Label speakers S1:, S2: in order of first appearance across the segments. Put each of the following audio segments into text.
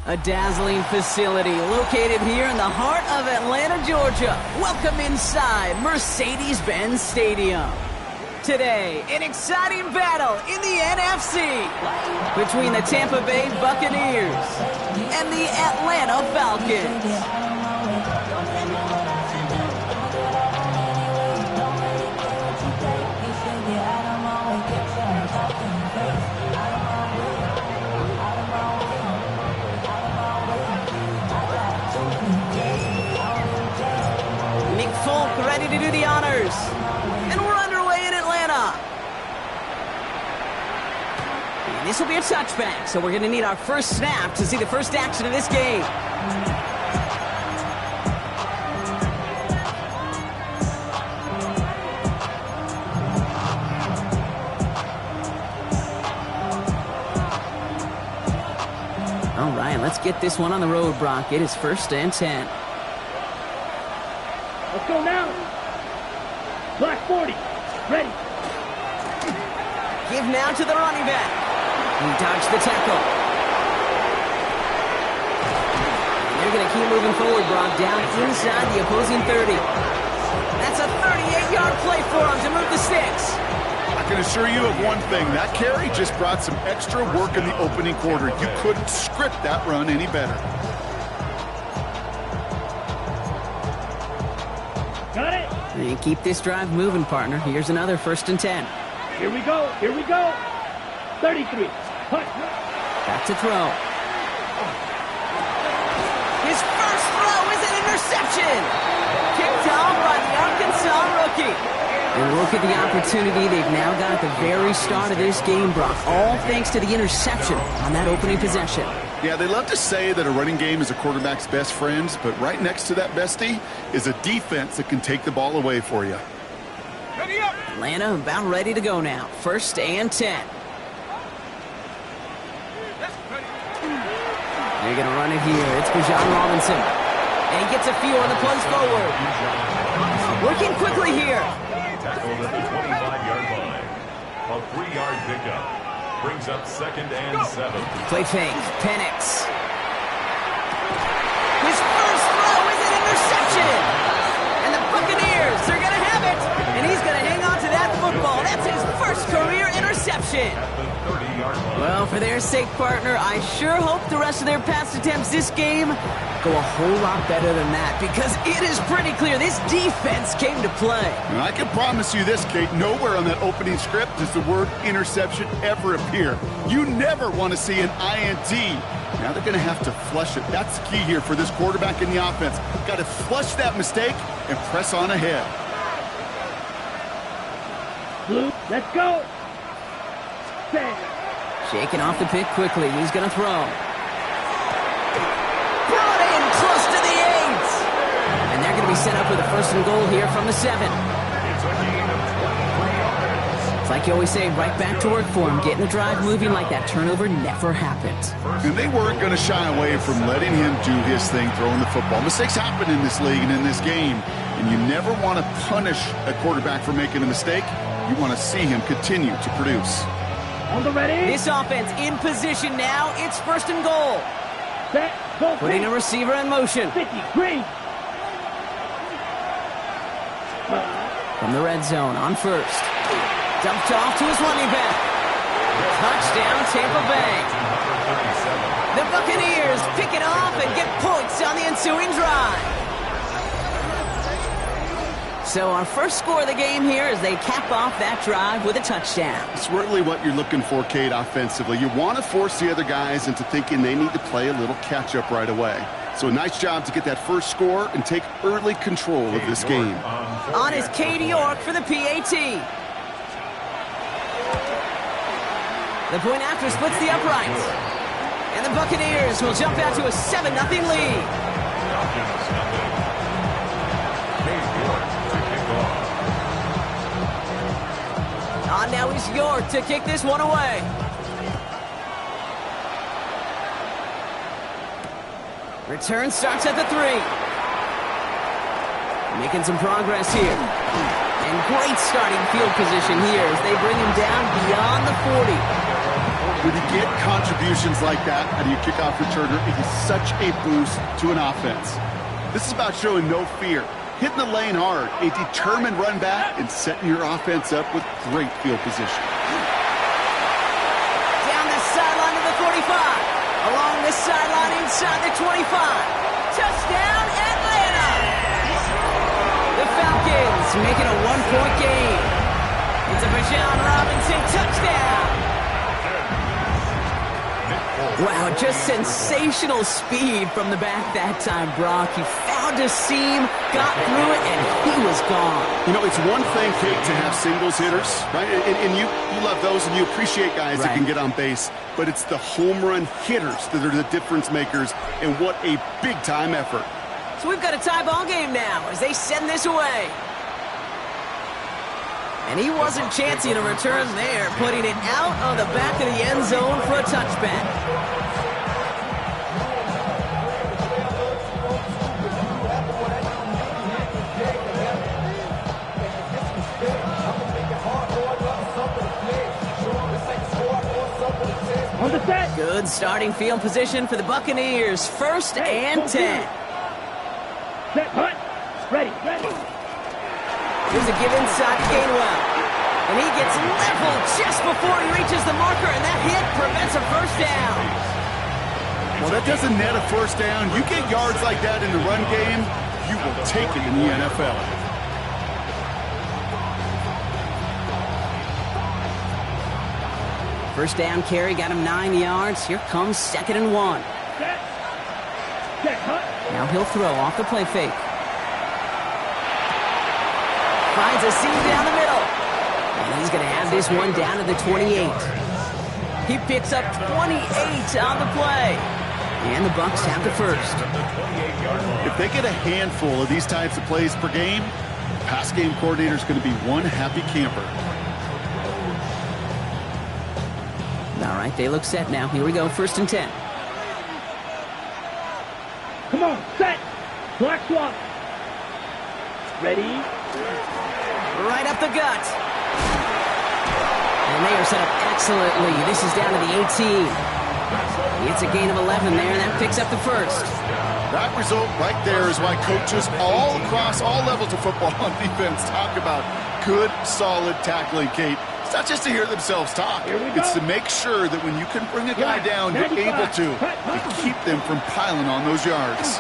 S1: A dazzling facility located here in the heart of Atlanta, Georgia. Welcome inside Mercedes-Benz Stadium. Today, an exciting battle in the NFC between the Tampa Bay Buccaneers and the Atlanta Falcons. Ready to do the honors. And we're underway in Atlanta. And this will be a touchback, so we're going to need our first snap to see the first action of this game. All right, let's get this one on the road, Brock. It is 1st and 10.
S2: Let's go now. Black 40. Ready.
S1: Give now to the running back. He dodged the tackle. And they're going to keep moving forward, Brock, down inside the opposing 30. That's a 38-yard play for him to move the sticks.
S3: I can assure you of one thing. That carry just brought some extra work in the opening quarter. You couldn't script that run any better.
S2: Got it.
S1: And keep this drive moving, partner. Here's another 1st and 10.
S2: Here we go. Here we go. 33. Punt.
S1: Back to throw. His first throw is an interception. Kicked off by the Arkansas rookie. And look at the opportunity they've now got at the very start of this game, Brock. All thanks to the interception on that opening possession.
S3: Yeah, they love to say that a running game is a quarterback's best friend, but right next to that bestie is a defense that can take the ball away for you.
S2: Ready up.
S1: Atlanta about ready to go now. 1st and 10. They're going to run it here. It's Bijan Robinson. And he gets a few on the plays forward. Working quickly here.
S4: Tackled at the 25-yard line. A 3-yard pickup. Brings up 2nd and 7.
S1: Play fake. Penix. His first throw is an interception. And the Buccaneers, they're going to have it. And he's going to hang on to that football. That's his first career interception. Well, for their sake, partner, I sure hope the rest of their pass attempts this game go a whole lot better than that, because it is pretty clear this defense came to play.
S3: And I can promise you this, Kate, nowhere on that opening script does the word interception ever appear. You never want to see an INT. Now they're going to have to flush it. That's the key here for this quarterback in the offense. Got to flush that mistake and press on ahead.
S2: Blue, let's go.
S1: Shaking off the pick quickly. He's going to throw. Brought in close to the 8. And they're going to be set up with a 1st and goal here from the 7. It's like you always say, right back to work for him. Getting the drive moving like that turnover never happened.
S3: And they weren't going to shy away from letting him do his thing, throwing the football. Mistakes happen in this league and in this game. And you never want to punish a quarterback for making a mistake. You want to see him continue to produce.
S2: On the ready.
S1: This offense in position now. It's 1st and goal.
S2: Set. Go.
S1: Putting a receiver in motion.
S2: 50. Green.
S1: From the red zone on 1st. Dumped off to his running back. Touchdown, Tampa Bay. The Buccaneers pick it off and get points on the ensuing drive. So our first score of the game here as they cap off that drive with a touchdown.
S3: It's really what you're looking for, Kate, offensively. You want to force the other guys into thinking they need to play a little catch-up right away. So a nice job to get that first score and take early control of this game.
S1: On is Cade York for the PAT. The point after splits the uprights. And the Buccaneers will jump out to a 7-0 lead. On now is York to kick this one away. Return starts at the 3. Making some progress here. And great starting field position here as they bring him down beyond the 40.
S3: When you get contributions like that out of your kickoff returner, it is such a boost to an offense. This is about showing no fear, hitting the lane hard, a determined run back, and setting your offense up with great field position.
S1: Down the sideline to the 45. Along the sideline inside the 25. Touchdown, Atlanta! The Falcons make it a one-point game. It's a Bijan Robinson touchdown. Wow, just sensational speed from the back that time, Brock. He found a seam, got through it, and he was gone.
S3: You know, it's one thing, Kate, to have singles hitters, right? And you love those, and you appreciate guys that can get on base. But it's the home run hitters that are the difference makers, and what a big-time effort.
S1: So we've got a tie ball game now as they send this away. And he wasn't chancing a return there, putting it out on the back of the end zone for a touchback.
S2: On the set.
S1: Good starting field position for the Buccaneers. First and 10.
S2: Set, hut. Ready.
S1: Here's a give inside to Gainwell. And he gets leveled just before he reaches the marker, and that hit prevents a first down.
S3: Well, that doesn't net a first down. You get yards like that in the run game, you will take it in the NFL.
S1: First down carry got him 9 yards. Here comes 2nd and 1.
S2: Set, hut.
S1: Now he'll throw off the play fake. Finds a seam down the middle. And he's going to have this one down to the 28. He picks up 28 on the play. And the Bucs have the first.
S3: If they get a handful of these types of plays per game, the pass game coordinator is going to be one happy camper.
S1: All right, they look set now. Here we go, 1st and 10.
S2: Come on, set. Black swap. Ready.
S1: Right up the gut. And they are set up excellently. This is down to the 18. It's a gain of 11 there, and that picks up the first.
S3: That result right there is why coaches all across all levels of football on defense talk about good, solid tackling, Kate. It's not just to hear themselves talk. It's to make sure that when you can bring a guy down, you're able to keep them from piling on those yards.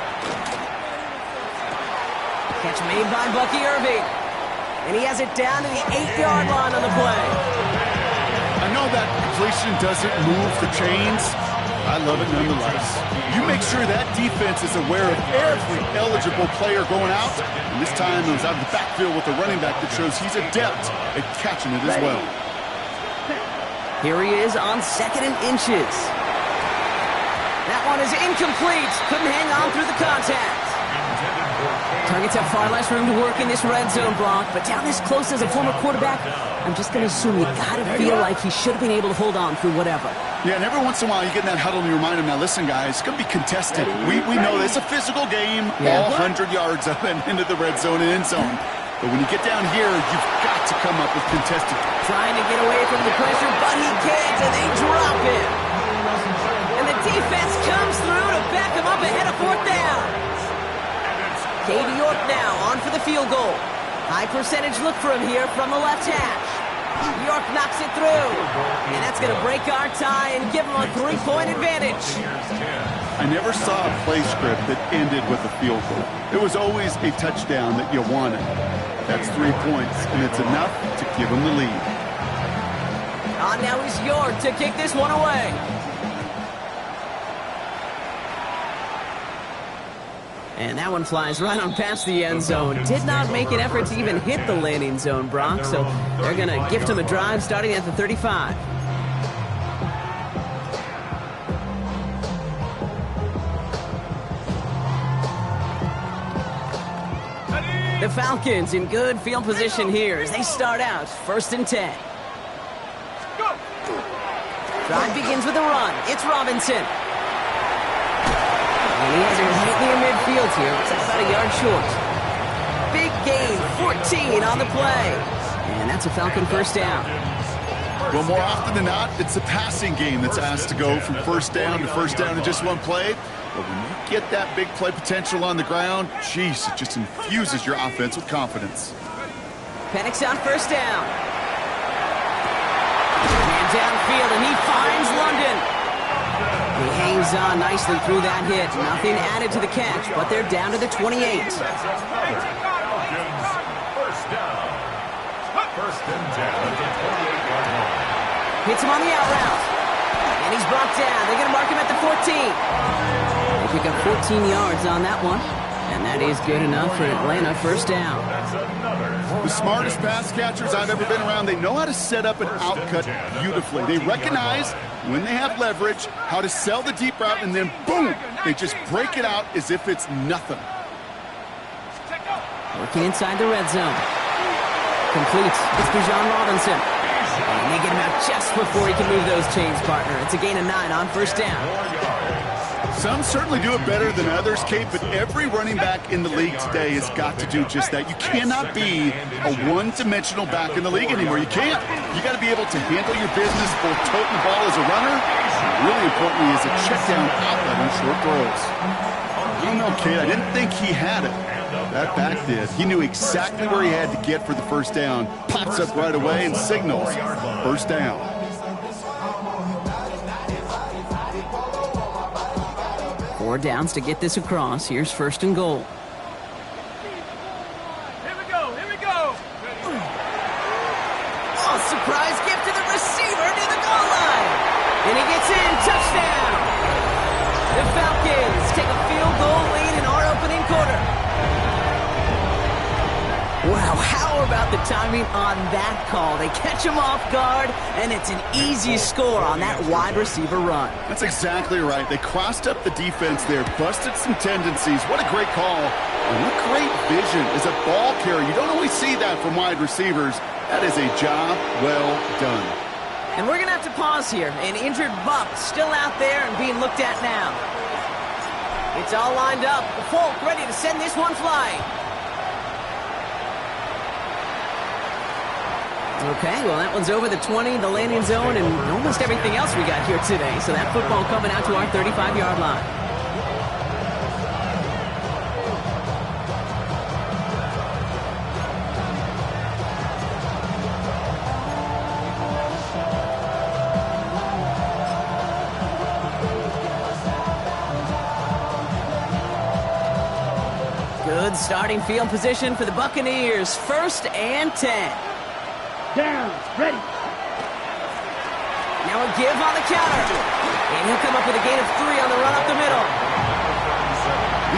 S1: Catch made by Bucky Irving. And he has it down to the 8-yard line on the play.
S3: I know that completion doesn't move the chains. I love it nonetheless. You make sure that defense is aware of every eligible player going out. And this time it was out of the backfield with a running back that shows he's adept at catching it as well.
S1: Here he is on 2nd and inches. That one is incomplete. Couldn't hang on through the contact. Targets have far less room to work in this red zone, Brock, but down this close as a former quarterback, I'm just going to assume you got to feel like he should have been able to hold on through whatever.
S3: Yeah, and every once in a while you get in that huddle and you remind him, now listen, guys, it's going to be contested. We know this. It's a physical game, all 100 yards up and into the red zone and end zone. But when you get down here, you've got to come up with contested.
S1: Trying to get away from the pressure, but he can't, and they drop him. And the defense comes through to back him up ahead of 4th down. Katie York now on for the field goal. High percentage look for him here from the left hash. York knocks it through. And that's going to break our tie and give him a 3-point advantage.
S3: I never saw a play script that ended with a field goal. It was always a touchdown that you wanted. That's 3 points, and it's enough to give him the lead.
S1: On now is York to kick this one away. And that one flies right on past the end zone. Did not make an effort to even hit the landing zone, Brock. So they're going to gift him a drive starting at the 35. The Falcons in good field position here as they start out 1st and 10. Drive begins with a run. It's Robinson. And he has it right near midfield here. It's about a yard short. Big gain, 14 on the play. And that's a Falcon first down.
S3: Well, more often than not, it's a passing game that's asked to go from first down in just one play. But when you get that big play potential on the ground, geez, it just infuses your offense with confidence.
S1: Penix on first down. Man downfield, and he finds London. He hangs on nicely through that hit. Nothing added to the catch, but they're down to the 28.
S4: First and 10 at the 28-yard line.
S1: Hits him on the out route. And he's brought down. They're going to mark him at the 14. They pick up 14 yards on that one. And that is good enough for Atlanta first down.
S3: The smartest pass catchers I've ever been around, they know how to set up an outcut beautifully. They recognize when they have leverage, how to sell the deep route, and then boom, they just break it out as if it's nothing.
S1: Working inside the red zone. Complete. It's Bijan Robinson. And they get him out just before he can move those chains, partner. It's a gain of 9 on first down.
S3: Some certainly do it better than others, Kate, but every running back in the league today has got to do just that. You cannot be a one-dimensional back in the league anymore. You can't. You got to be able to handle your business, both toting the ball as a runner, and really importantly as a check-down outlet on short throws. I don't know, Kate, I didn't think he had it. That back did. He knew exactly where he had to get for the first down. Pops up right away and signals first down.
S1: Four downs to get this across. Here's first and goal.
S2: Here we go.
S1: Oh, surprise gift to the receiver near the goal line. And he gets in. Touchdown. The Falcons take a field goal lead in our opening quarter. Wow, how about the timing on that call? They catch him off guard, and it's an easy score on that wide receiver run.
S3: That's exactly right. They crossed up the defense there, busted some tendencies. What a great call. And what great vision as a ball carrier. You don't always see that from wide receivers. That is a job well done.
S1: And we're going to have to pause here. An injured Buck still out there and being looked at now. It's all lined up. Folk ready to send this one flying. Okay, well, that one's over the 20, the landing zone, and almost everything else we got here today. So that football coming out to our 35-yard line. Good starting field position for the Buccaneers. First and 10.
S2: Down, ready.
S1: Now a give on the counter. And he'll come up with a gain of 3 on the run up the middle.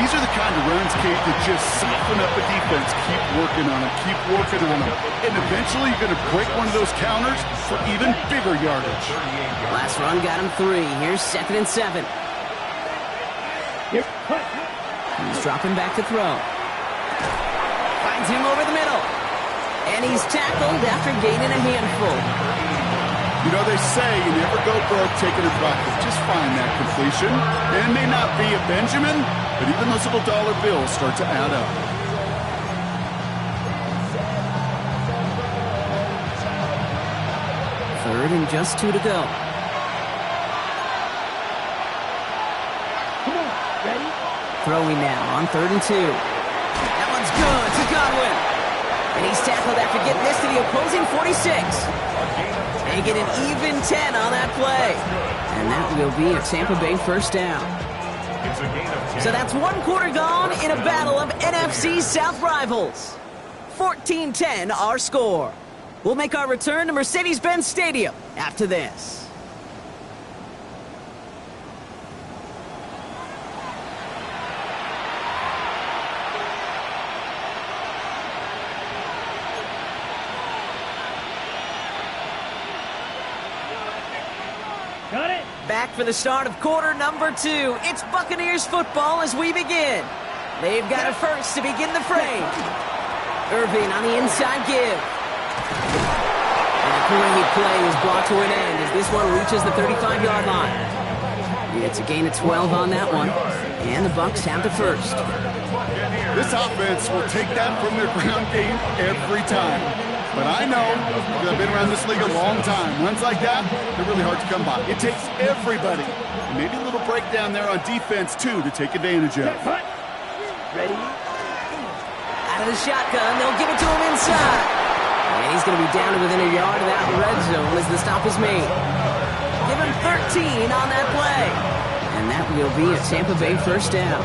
S3: These are the kind of runs, Kate, that just soften up a defense. Keep working on them. Keep working on them. And eventually you're going to break one of those counters for even bigger yardage.
S1: Last run got him 3. Here's second and 7.
S2: Here, cut.
S1: He's dropping back to throw. Finds him over the middle. And he's tackled after gaining a handful.
S3: You know, they say you never go broke taking a profit. Just find that completion. And it may not be a Benjamin, but even those little dollar bills start to add up.
S1: Third and just 2 to go.
S2: Come on, ready.
S1: Throwing now on 3rd and 2. That one's good to Godwin. And he's tackled after getting this to the opposing 46. They get an even 10 on that play. And that will be a Tampa Bay first down. So that's 1 quarter gone in a battle of NFC South rivals. 14-10 our score. We'll make our return to Mercedes-Benz Stadium after this.
S2: Got it.
S1: Back for the start of quarter number 2. It's Buccaneers football as we begin. They've got a first to begin the frame. Irving on the inside give. And a great play is brought to an end as this one reaches the 35-yard line. It's a gain of 12 on that one. And the Bucs have the first.
S3: This offense will take that from their ground game every time. But I know, because I've been around this league a long time, runs like that, they're really hard to come by. It takes everybody. And maybe a little breakdown there on defense, too, to take advantage of.
S2: Ready?
S1: Out of the shotgun, they'll give it to him inside. And he's going to be down to within a yard of that red zone as the stop is made. Give him 13 on that play. And that will be a Tampa Bay first down.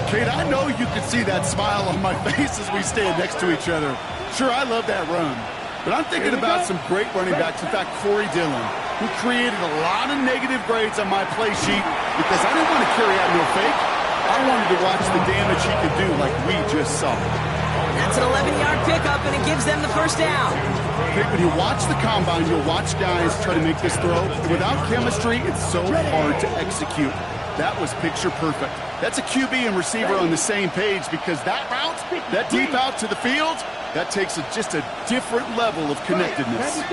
S3: Kate, I know you can see that smile on my face as we stand next to each other. Sure, I love that run. But I'm thinking about some great running backs. In fact, Corey Dillon, who created a lot of negative grades on my play sheet because I didn't want to carry out no fake. I wanted to watch the damage he could do like we just saw.
S1: That's an 11-yard pickup, and it gives them the first down.
S3: Kate, when you watch the combine, you'll watch guys try to make this throw. Without chemistry, it's so hard to execute. That was picture perfect. That's a QB and receiver on the same page because that route, that deep out to the field, that takes just a different level of connectedness.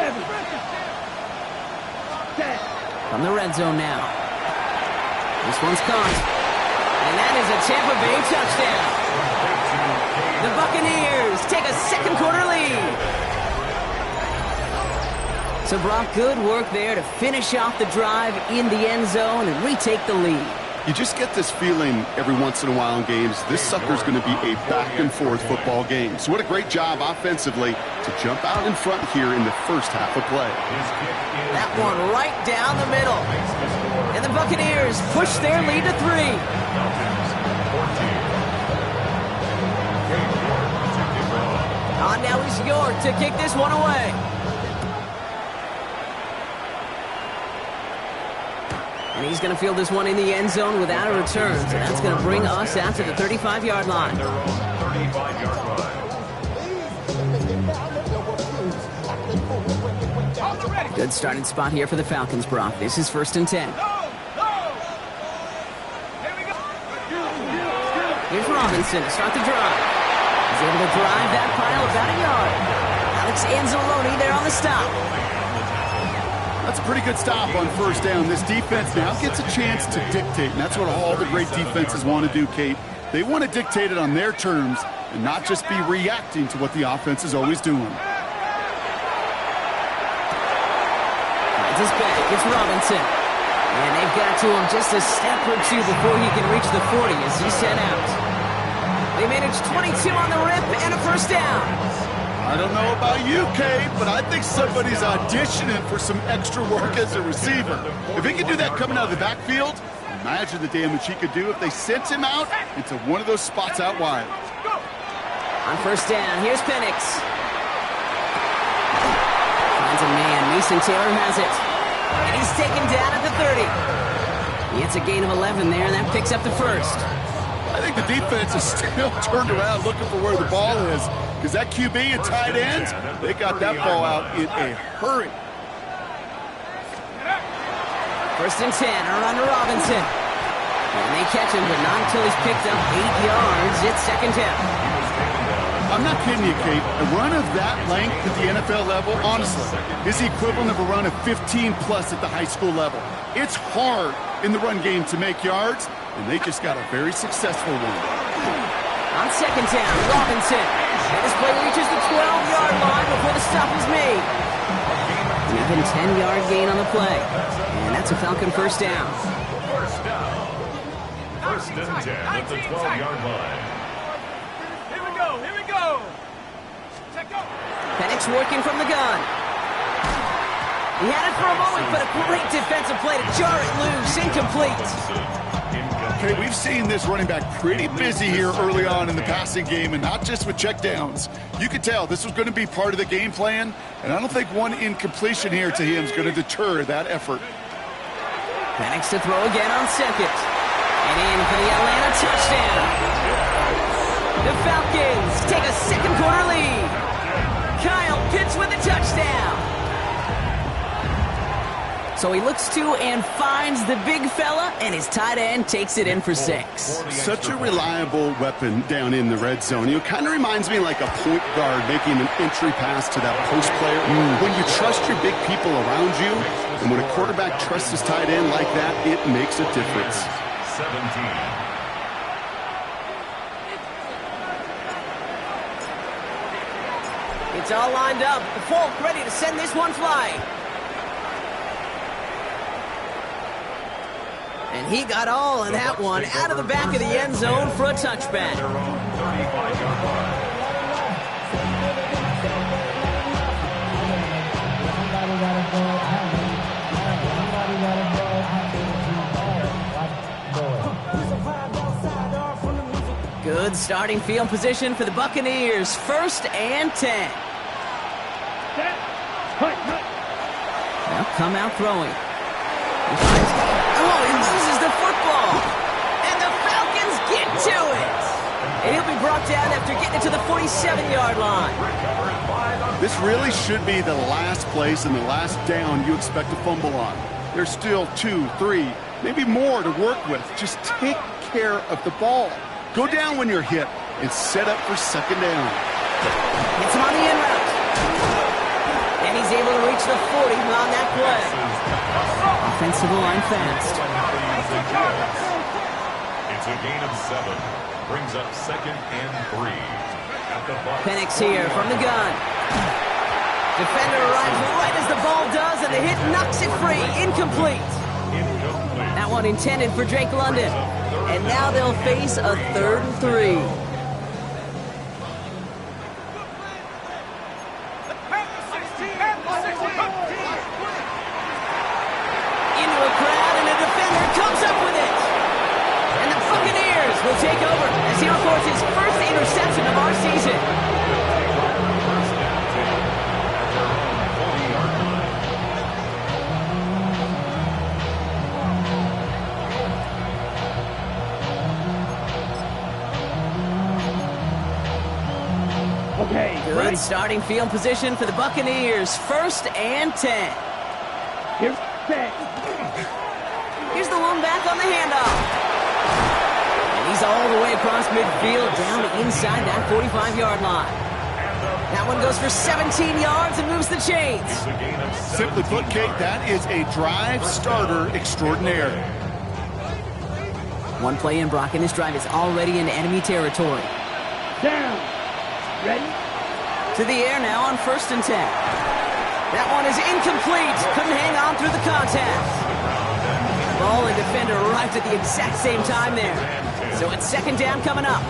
S1: From the red zone now. This one's caught. And that is a Tampa Bay touchdown. The Buccaneers take a second quarter lead. So Brock, good work there to finish off the drive in the end zone and retake the lead.
S3: You just get this feeling every once in a while in games, this sucker's going to be a back-and-forth football game. So what a great job offensively to jump out in front here in the first half of play.
S1: That one right down the middle. And the Buccaneers push their lead to 3. On now is York to kick this one away. And he's going to field this one in the end zone without a return. So that's going to bring us out to the 35-yard line. Good starting spot here for the Falcons, Brock. This is 1st and 10. Here's Robinson to start the drive. He's able to drive that pile about a yard. Alex Anzalone there on the stop.
S3: That's a pretty good stop on first down. This defense now gets a chance to dictate, and that's what all the great defenses want to do, Kate. They want to dictate it on their terms and not just be reacting to what the offense is always doing.
S1: Finds his back. It's Robinson. And they've got to him just a step or two before he can reach the 40 as he's sent out. They managed 22 on the rip and a first down.
S3: I don't know about you, Kate, but I think somebody's auditioning for some extra work as a receiver. If he could do that coming out of the backfield, imagine the damage he could do if they sent him out into one of those spots out wide.
S1: On first down, here's Penix. Finds a man. Mason Taylor has it. And he's taken down at the 30. He gets a gain of 11 there, and that picks up the first.
S3: I think the defense is still turned around looking for where the ball is. Because that QB and tight ends, they got that ball out in a hurry.
S1: 1st and 10, a run to Robinson. And they catch him, but not until he's picked up 8 yards. It's 2nd down.
S3: I'm not kidding you, Kate. A run of that length at the NFL level, honestly, is the equivalent of a run of 15-plus at the high school level. It's hard in the run game to make yards, and they just got a very successful one.
S1: On 2nd down, Robinson. And this play reaches the 12-yard line before the stop is made. An even 10-yard gain on the play. And that's a Falcon first down.
S4: First and 10 at the 12-yard line.
S2: Here we go. Check out.
S1: Penix working from the gun. He had it for a moment, but a great defensive play to jar it loose. Incomplete.
S3: Okay, we've seen this running back pretty busy here early on in the passing game, and not just with checkdowns. You could tell this was going to be part of the game plan, and I don't think one incompletion here to him is going to deter that effort.
S1: Penix to throw again on 2nd. And in for the Atlanta touchdown. The Falcons take a second quarter lead. Kyle Pitts with a touchdown. So he looks to and finds the big fella, and his tight end takes it in for 6.
S3: Such a reliable weapon down in the red zone. It kind of reminds me like a point guard making an entry pass to that post player. When you trust your big people around you, and when a quarterback trusts his tight end like that, it makes a difference.
S4: 17.
S1: It's all lined up. Folk ready to send this one flying. And he got all of that one out of the back of the end zone for a touchback.
S4: Their own 35-yard line.
S1: Good starting field position for the Buccaneers. 1st and 10. They'll come out throwing. He loses the football. And the Falcons get to it. And he'll be brought down after getting it to the 47-yard line.
S3: This really should be the last place and the last down you expect to fumble on. There's still 2, 3, maybe more to work with. Just take care of the ball. Go down when you're hit and set up for 2nd down.
S1: Hits him on the in route. And he's able to reach the 40 on that play. Offensive line fast.
S4: It's a gain of 7. Brings up 2nd and 3. At the
S1: Penix here from the gun. Defender arrives right as the ball does, and the hit knocks it free. Incomplete. That one intended for Drake London. And now they'll face a 3rd and 3. Into a crowd, and a defender comes up with it. And the Buccaneers will take over as he records his 1st interception of our season. Good starting field position for the Buccaneers. 1st and 10.
S2: Here's
S1: the one back on the handoff. And he's all the way across midfield down inside that 45-yard line. That one goes for 17 yards and moves the chains.
S3: Simply put, Kate, that is a drive starter extraordinaire.
S1: One play in, Brock, and this drive is already in enemy territory.
S2: down. Ready?
S1: To the air now on 1st and 10. That one is incomplete. Couldn't hang on through the contact. Ball and defender arrived at the exact same time there. So it's 2nd down coming up.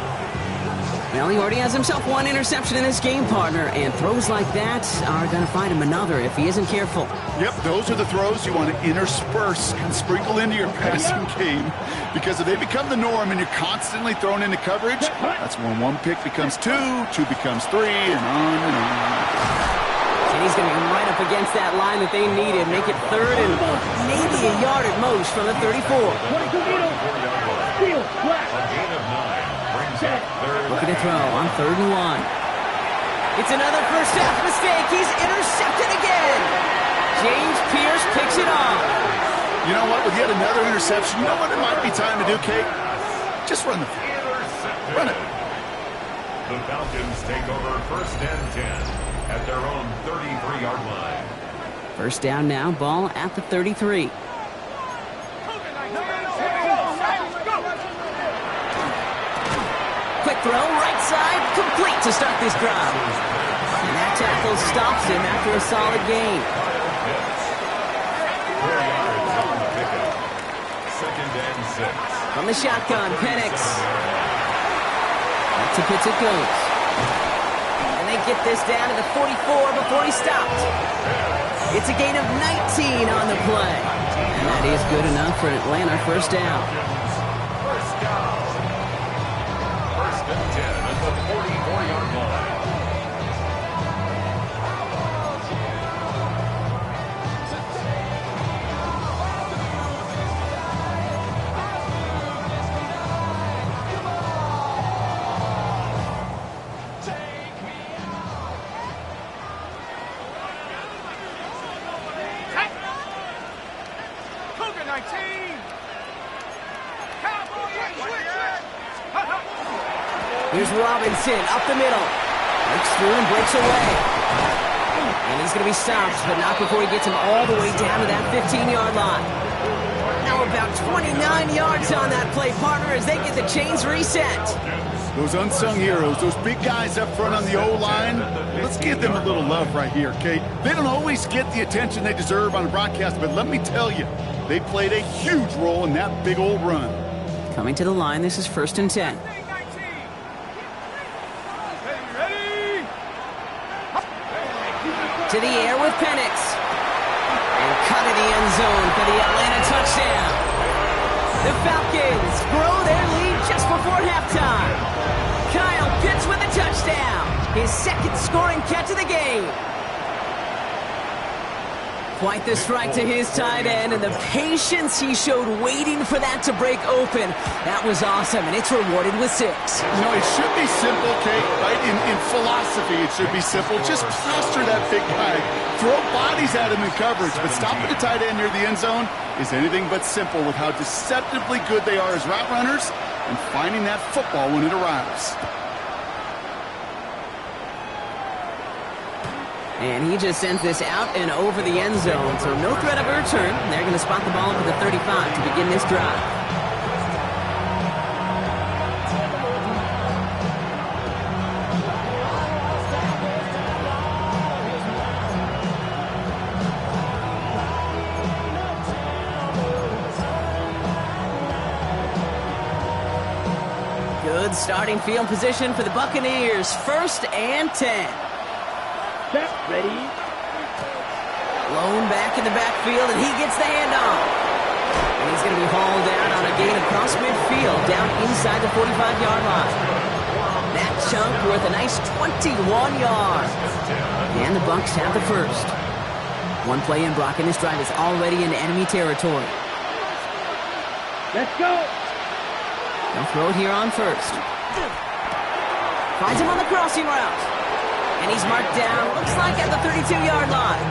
S1: Well, he already has himself 1 interception in this game, partner, and throws like that are going to find him another if he isn't careful.
S3: Yep, those are the throws you want to intersperse and sprinkle into your passing game, because if they become the norm and you're constantly thrown into coverage, that's when 1 pick becomes 2, 2 becomes 3, and on and on.
S1: And he's going to be right up against that line that they needed. Make it 3rd and maybe a yard at most from the 34.
S2: 22 meters. Steal. Flat.
S4: A gain of 9 brings up 3rd.
S1: Looking to throw on 3rd and 1. It's another first half mistake. He's intercepted again. James Pierce picks it off.
S3: You know what? With yet another interception, you know what it might be time to do, Kate? Just run the
S4: Intercepted.
S3: Run it.
S4: The Falcons take over 1st and 10 at their own 33-yard line.
S1: 1st down now, ball at the 33. Quick throw, right side, complete to start this drive. And that tackle stops him after a solid gain.
S4: 4 yards on the pickup. 2nd and 6.
S1: From the shotgun, Penix. Back to Pitts it goes. And they get this down to the 44 before he stopped. It's a gain of 19 on the play. And that is good enough for Atlanta 1st down.
S4: First down. 1st and 10 at the 44-yard line.
S1: Here's Robinson up the middle. Breaks through and breaks away. And he's going to be stopped, but not before he gets him all the way down to that 15-yard line. Now about 29 yards on that play, partner, as they get the chains reset.
S3: Those unsung heroes, those big guys up front on the O-line, let's give them a little love right here, Kate. They don't always get the attention they deserve on a broadcast, but let me tell you, they played a huge role in that big old run.
S1: Coming to the line, this is 1st and 10. To the air with Penix. And cut in the end zone for the Atlanta touchdown. The Falcons grow their lead just before halftime. Kyle Pitts with a touchdown. His 2nd scoring catch of the game. Quite the strike to his tight end, and the patience he showed waiting for that to break open. That was awesome, and it's rewarded with 6.
S3: You know, it should be simple, Kate, right? In philosophy, it should be simple. Just plaster that big guy. Throw bodies at him in coverage, but stopping the tight end near the end zone is anything but simple with how deceptively good they are as route runners and finding that football when it arrives.
S1: And he just sends this out and over the end zone, so no threat of a return. They're going to spot the ball up at the 35 to begin this drive. Good starting field position for the Buccaneers. 1st and 10.
S2: Set, ready.
S1: Blown back in the backfield, and he gets the handoff. And he's going to be hauled out on a gain across midfield, down inside the 45-yard line. That chunk worth a nice 21 yards. And the Bucs have the first. One play in, Brock, and this drive is already in enemy territory.
S2: Let's go.
S1: They'll throw it here on 1st. Finds him on the crossing route. And he's marked down, looks like at the 32-yard line.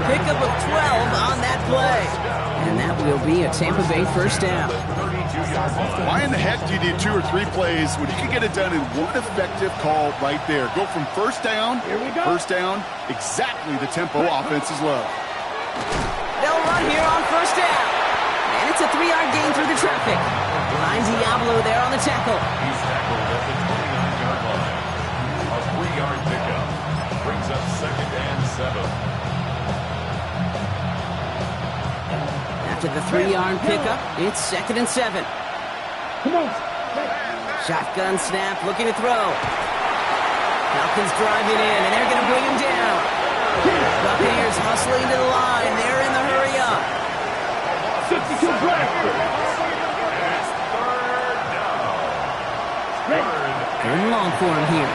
S1: Pickup of 12 on that play. And that will be a Tampa Bay 1st down.
S3: Why in the heck do you need 2 or 3 plays when you can get it done in one effective call right there? Go from 1st down,
S2: Here we go.
S3: 1st down, exactly the tempo offenses love.
S1: They'll run here on 1st down. And it's a 3-yard gain through the traffic. Ryan Diablo there on the tackle.
S4: He's tackled at the 29-yard line. A 3-yard pickup brings up 2nd and 7.
S1: After the 3-yard pickup, it's 2nd and 7.
S2: Come on.
S1: Shotgun snap, looking to throw. Falcons driving in, and they're going to bring him down. Buccaneers hustling to the line. They're in the hurry up.
S2: 62 blaster.
S1: Third and long for him here.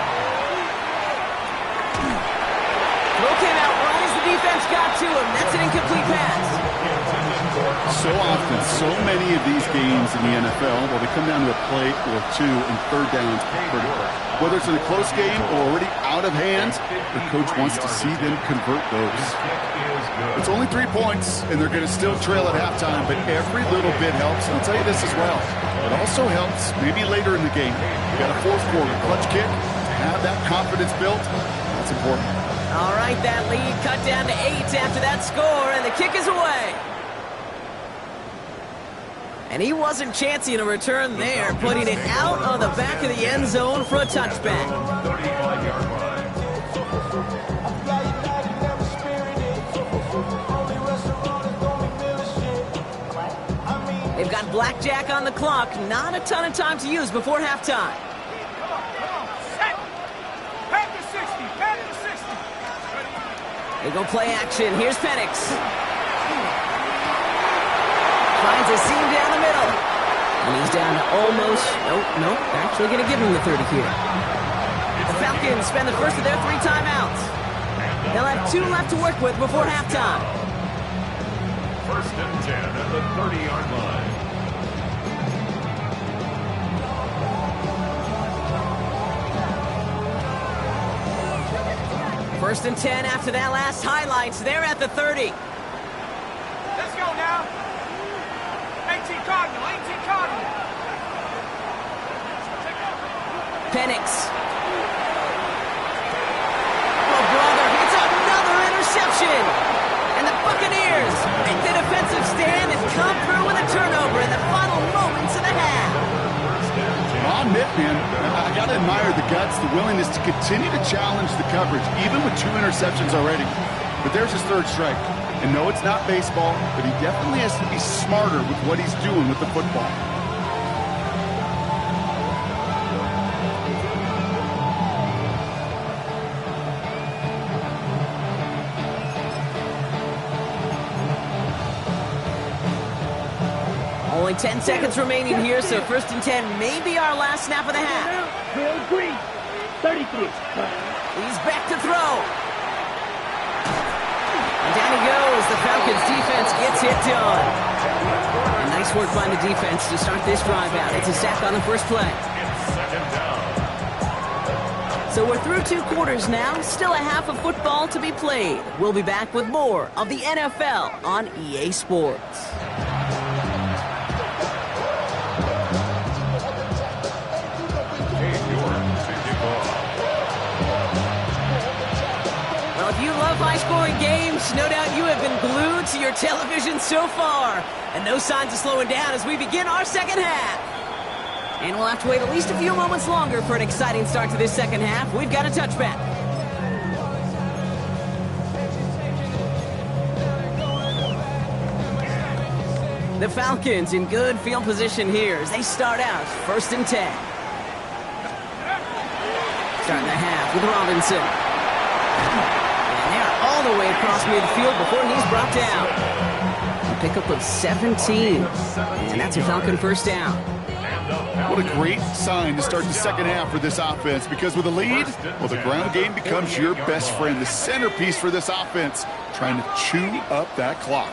S1: Throw came out right as the defense got to him. That's an incomplete pass.
S3: So often, so many of these games in the NFL, well, they come down to a play or 2 and 3rd downs critical. Whether it's in a close game or already out of hand, the coach wants to see them convert those. It's only 3 points, and they're going to still trail at halftime, but every little bit helps. And I'll tell you this as well. It also helps maybe later in the game. You got a 4th quarter clutch kick. To have that confidence built, that's important.
S1: All right, that lead cut down to 8 after that score, and the kick is away. And he wasn't chancing a return there, putting it out of the back of the end zone for a touchback.
S4: 35-yard line.
S1: They've got blackjack on the clock. Not a ton of time to use before halftime. They go play action. Here's Penix. Finds a seam down the middle. And he's down to almost... Nope. They're actually going to give him the 30 here. The Falcons spend the first of their 3 timeouts. They'll have 2 left to work with before halftime.
S4: 1st and 10 at the 30-yard line.
S1: First and 10 after that last highlights. They're at the 30.
S5: Let's go now. 18 Cardinal.
S1: Penix. Oh, brother, it's another interception. And the Buccaneers make the defensive stand and come through with a turnover in the final moments of the half.
S3: I'll admit, man, I admire the guts, the willingness to continue to challenge the coverage, even with 2 interceptions already. But there's his 3rd strike. And no, it's not baseball, but he definitely has to be smarter with what he's doing with the football.
S1: Only 10 seconds remaining here, so 1st and 10 may be our last snap of the half.
S2: Bill Green, 33.
S1: He's back to throw. And down he goes. The Falcons defense gets it done. And nice work by the defense to start this drive out. It's a sack on the first play. So we're through 2 quarters now. Still a half of football to be played. We'll be back with more of the NFL on EA Sports. If you love high-scoring games, no doubt you have been glued to your television so far. And no signs of slowing down as we begin our second half. And we'll have to wait at least a few moments longer for an exciting start to this second half. We've got a touchback. The Falcons in good field position here as they start out 1st and 10. Starting the half with Robinson. All the way across midfield before he's brought down. A pickup of 17. And that's a Falcon 1st down.
S3: What a great sign to start the second half for this offense, because with a lead, well, the ground game becomes your best friend, the centerpiece for this offense, trying to chew up that clock.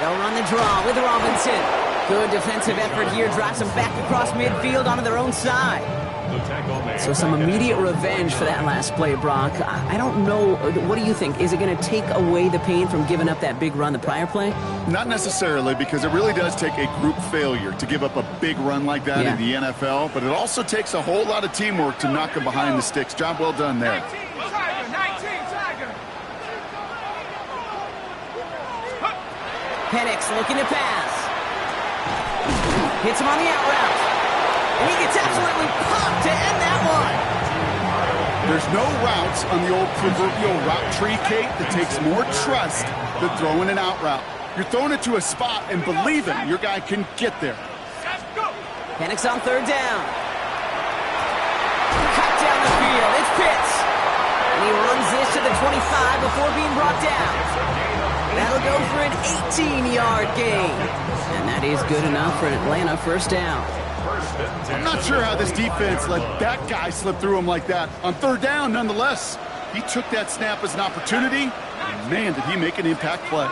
S1: They'll run the draw with Robinson. Good defensive effort here, drives them back across midfield onto their own side. So some immediate revenge for that last play, Brock. I don't know, what do you think? Is it going to take away the pain from giving up that big run the prior play?
S3: Not necessarily, because it really does take a group failure to give up a big run like that in the NFL, but it also takes a whole lot of teamwork to knock them behind the sticks. Job well done there.
S5: 19, Tiger.
S1: Penix looking to pass. Hits him on the out route. And he gets absolutely popped to end that one.
S3: There's no routes on the old proverbial route tree, Kate, that takes more trust than throwing an out route. You're throwing it to a spot and believing your guy can get there.
S1: Penix on 3rd down. Cut down the field. It's Pitts. And he runs this to the 25 before being brought down. That'll go for an 18-yard gain. And that is good enough for an Atlanta 1st down.
S3: I'm not sure how this defense let that guy slip through him like that. On 3rd down, nonetheless, he took that snap as an opportunity, and man, did he make an impact play.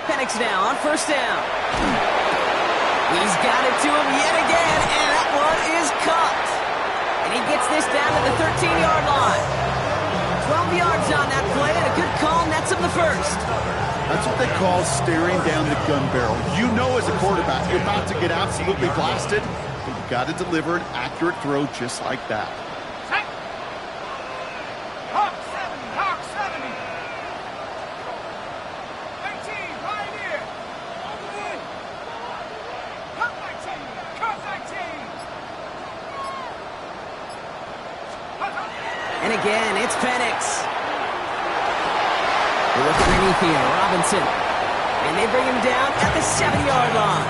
S1: Penix now on 1st down. He's got it to him yet again, and that one is caught. And he gets this down to the 13-yard line. 12 yards on that play, and a good call nets him the 1st.
S3: That's what they call staring down the gun barrel. You know as a quarterback, you're about to get absolutely blasted, but you've got to deliver an accurate throw just like that.
S5: Hawk 70. 19, right here. Cut 19.
S1: And again, it's Penix. They look underneath here, Robinson. And they bring him down at the 7-yard line.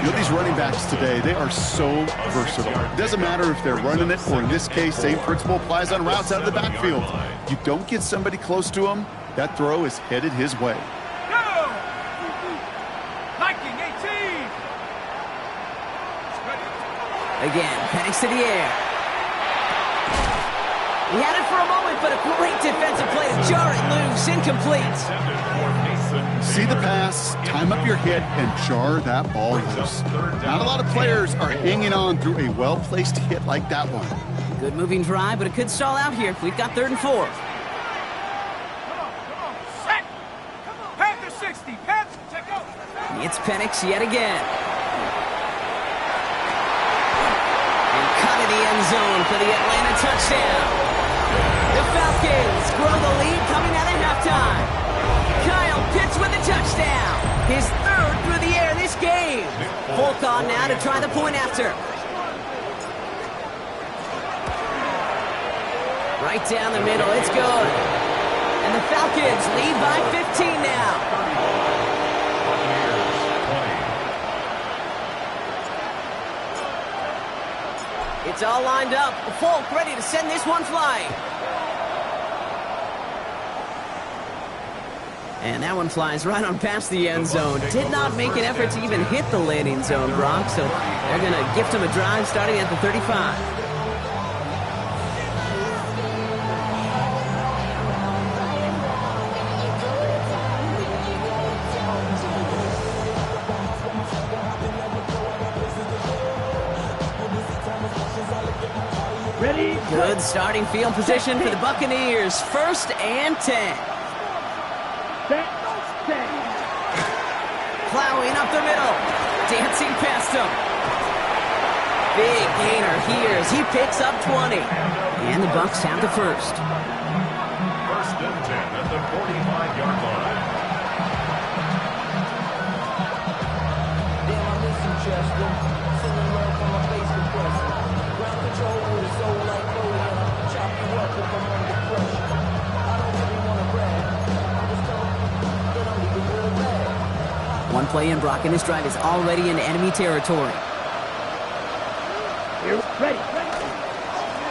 S3: You know, these running backs today, they are so versatile. It doesn't matter if they're running it, or in this case, same principle applies on routes out of the backfield. You don't get somebody close to him, that throw is headed his way.
S5: Go! Viking 18.
S1: Again, Penix to the air. He had it for a moment, but a great defensive play to jar it loose, incomplete.
S3: See the pass, time up your hit, and jar that ball loose. Not a lot of players are hanging on through a well-placed hit like that one.
S1: Good moving drive, but it could stall out here. We've got 3rd and 4.
S5: Come on. Set. Panther 60. Panther, take over.
S1: It's Penix yet again. And cut in the end zone for the Atlanta touchdown. The Falcons grow the lead coming out of halftime. Kyle Pitts with a touchdown. His third through the air this game. Folk on now to try the point after. Right down the middle, it's good. And the Falcons lead by 15 now. It's all lined up. Folk ready to send this one flying. And that one flies right on past the end zone. Did not make an effort to even hit the landing zone, Brock. So they're going to gift him a drive starting at the 35.
S2: Ready?
S1: Good starting field position for the Buccaneers. 1st and 10.
S2: Set.
S1: Plowing up the middle. Dancing past him. Big gainer here as he picks up 20. And the Bucs have the first.
S4: 1st and 10 at the 45-yard line.
S6: Damn, I miss you, Chester. Sending love from my face compressor. Ground control with a soul like Cody. Chop you up if I'm under pressure. I don't really want to brag. I'm just telling you that I'm leaving real bad.
S1: One play in, Brock, and this drive is already in enemy territory.
S2: Here, ready.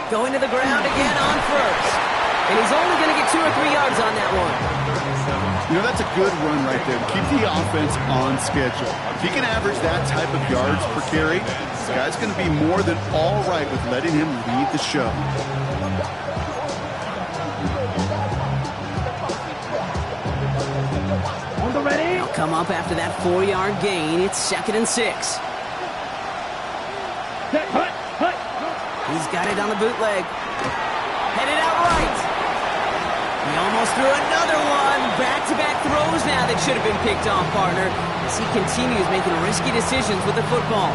S1: Going to the ground again on 1st. And he's only going to get 2 or 3 yards on that one.
S3: You know, that's a good run right there. Keep the offense on schedule. If he can average that type of yards per carry, this guy's going to be more than all right with letting him lead the show.
S2: On the ready.
S1: They'll come up after that 4-yard gain. It's 2nd and 6.
S2: Set. Hut.
S1: He's got it on the bootleg. Headed out right. He almost threw another one. Back-to-back throws now that should have been picked off, partner, as he continues making risky decisions with the football.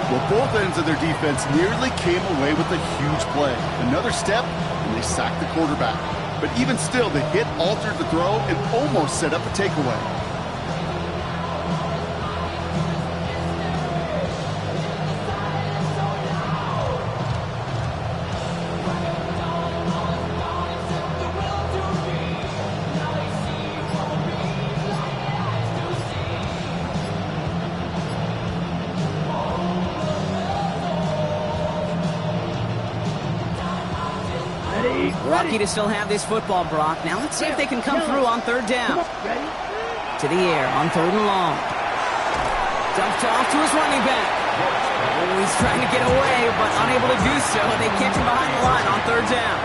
S3: Well, both ends of their defense nearly came away with a huge play. Another step, and they sacked the quarterback. But even still, the hit altered the throw and almost set up a takeaway.
S1: Lucky to still have this football, Brock. Now let's see if they can come through on 3rd down.
S2: Ready?
S1: To the air on 3rd and long. Dumped off to his running back. Oh, he's trying to get away, but unable to do so. They catch him behind the line on 3rd down.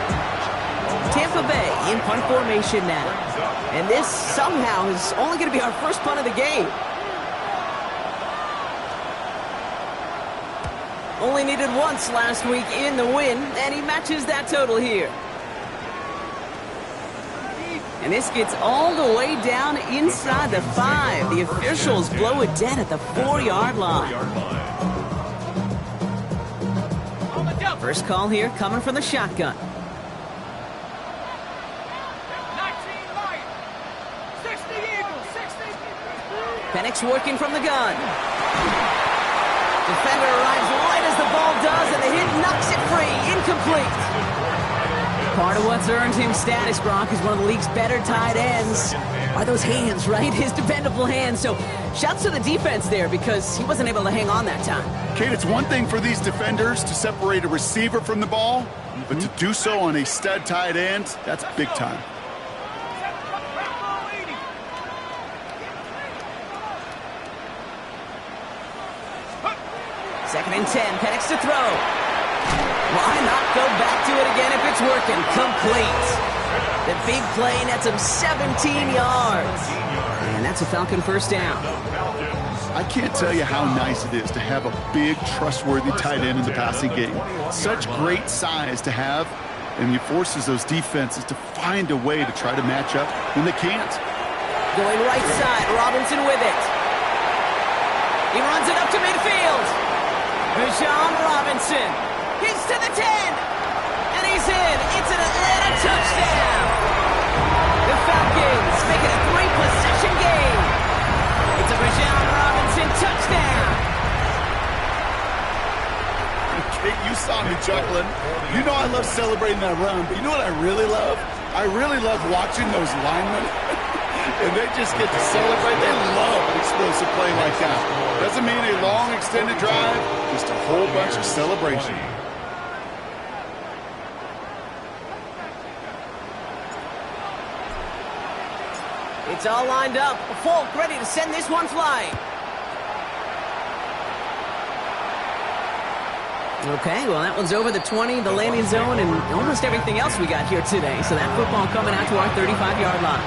S1: Tampa Bay in punt formation now. And this somehow is only going to be our first punt of the game. Only needed once last week in the win, and he matches that total here. And this gets all the way down inside the 5. The officials blow it dead at the 4-yard line. First call here coming from the shotgun.
S5: 19 Lions. 60 Eagles. 60.
S1: Penix working from the gun. Defender arrives right as the ball does, and the hit knocks it free. Incomplete. Part of what's earned him status, Brock, is one of the league's better tight ends. Are those hands, right? His dependable hands. So shouts to the defense there because he wasn't able to hang on that time.
S3: Kate, it's one thing for these defenders to separate a receiver from the ball, but to do so on a stud tight end, that's big time.
S1: 2nd and 10, Penix to throw. Why not go back to it again if it's working? Complete. The big play nets him 17 yards. And that's a Falcon first down.
S3: I can't tell you how nice it is to have a big, trustworthy tight end in the passing game. Such great size to have, and he forces those defenses to find a way to try to match up when they can't.
S1: Going right side, Robinson with it. He runs it up to midfield. Bijan Robinson. He's to the 10. And And he's in. It's an Atlanta touchdown. The Falcons make it a 3-possession game. It's a Bijan Robinson touchdown.
S3: Kate, you saw me chuckling. You know I love celebrating that run, but you know what I really love? I really love watching those linemen. And they just get to celebrate. They love an explosive play like that. Doesn't mean a long extended drive, just a whole bunch of celebration.
S1: It's all lined up. Folk ready to send this one flying. Okay, well, that one's over the 20, the landing zone, and almost everything else we got here today. So that football coming out to our 35-yard line.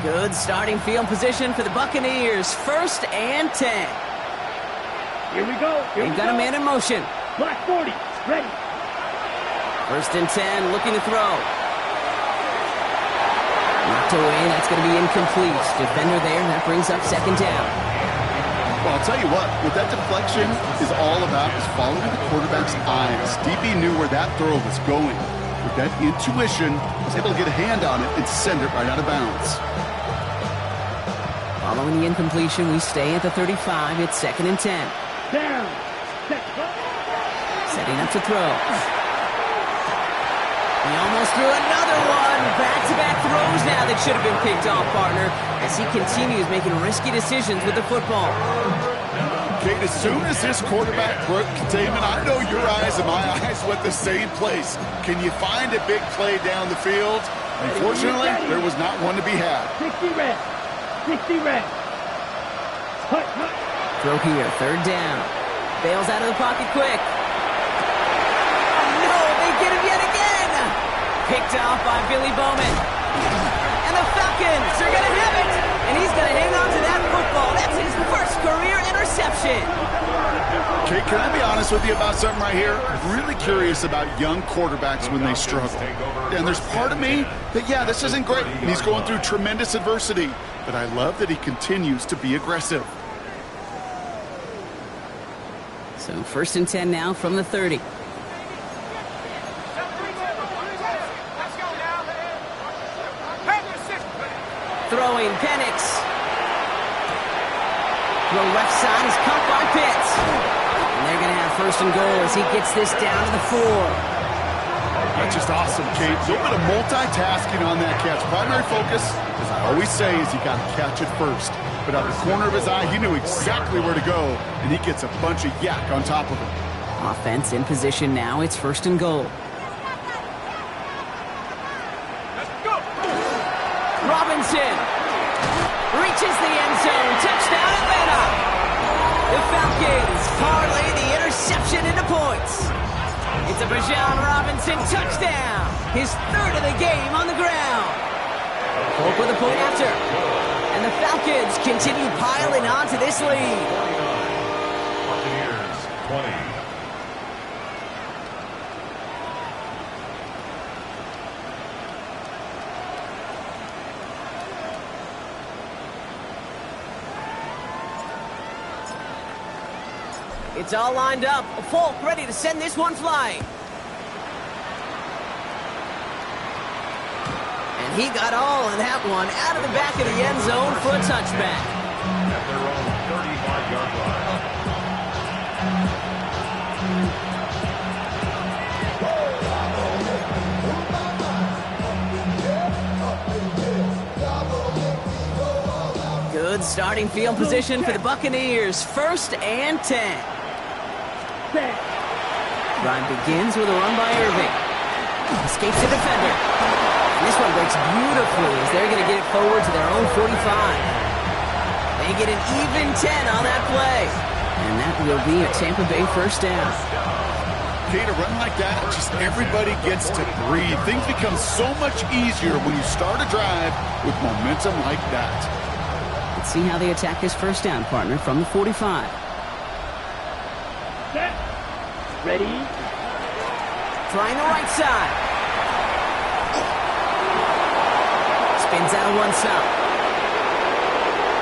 S1: Good starting field position for the Buccaneers. 1st and 10.
S2: Here we go.
S1: They've got a man in motion.
S2: Black 40, ready.
S1: 1st and 10, looking to throw. Knocked away, that's going to be incomplete. Defender there, that brings up 2nd down.
S3: Well, I'll tell you what that deflection is all about is following the quarterback's eyes. DB knew where that throw was going. With that intuition, was able to get a hand on it and send it right out of bounds.
S1: Following the incompletion, we stay at the 35. It's 2nd and 10.
S2: Down.
S1: Setting up to throw. He almost threw another one. Back-to-back throws now that should have been picked off, partner, as he continues making risky decisions with the football.
S3: Kate, as soon as this quarterback broke containment, I know your eyes and my eyes went the same place. Can you find a big play down the field? Unfortunately, there was not one to be had.
S2: 60 red. 60 red. Hut.
S1: Throw here, 3rd down. Bails out of the pocket quick. No, they get him yet again. Picked off by Billy Bowman. And the Falcons are going to have it. And he's going to hang on to that football. That's his 1st career interception.
S3: Kate, can I be honest with you about something right here? I'm really curious about young quarterbacks when they struggle. And there's part of me that, yeah, this isn't great. And he's going through tremendous adversity. But I love that he continues to be aggressive.
S1: So 1st and 10 now from the 30. Throwing Penix. The left side is caught by Pitts. And they're going to have 1st and goal as he gets this down to the 4.
S3: That's just awesome, Kate. A little bit of multitasking on that catch. Primary focus, as I always say, is you got to catch it first. But out of the corner of his eye, he knew exactly where to go, and he gets a bunch of yak on top of it.
S1: Offense in position now. It's 1st and goal. Robinson reaches the end zone. Touchdown, Atlanta. The Falcons parlay the interception into points. It's a Bijan Robinson touchdown. His 3rd of the game on the ground. Folk with a point after. And the Falcons continue piling on to this lead.
S4: Buccaneers, 20.
S1: It's all lined up. Folk ready to send this one flying. And he got all of that one out of the back of the end zone for a touchback.
S4: At their own 35-yard line.
S1: Good starting field position for the Buccaneers. 1st and 10. Drive begins with a run by Irving. Escapes the defender. And this one breaks beautifully as they're going to get it forward to their own 45. They get an even 10 on that play. And that will be a Tampa Bay 1st down.
S3: Kate, a run like that, just everybody gets to breathe. Things become so much easier when you start a drive with momentum like that.
S1: Let's see how they attack this 1st down, partner, from the 45.
S2: Set. Ready.
S1: Trying the right side. Spins out of one side.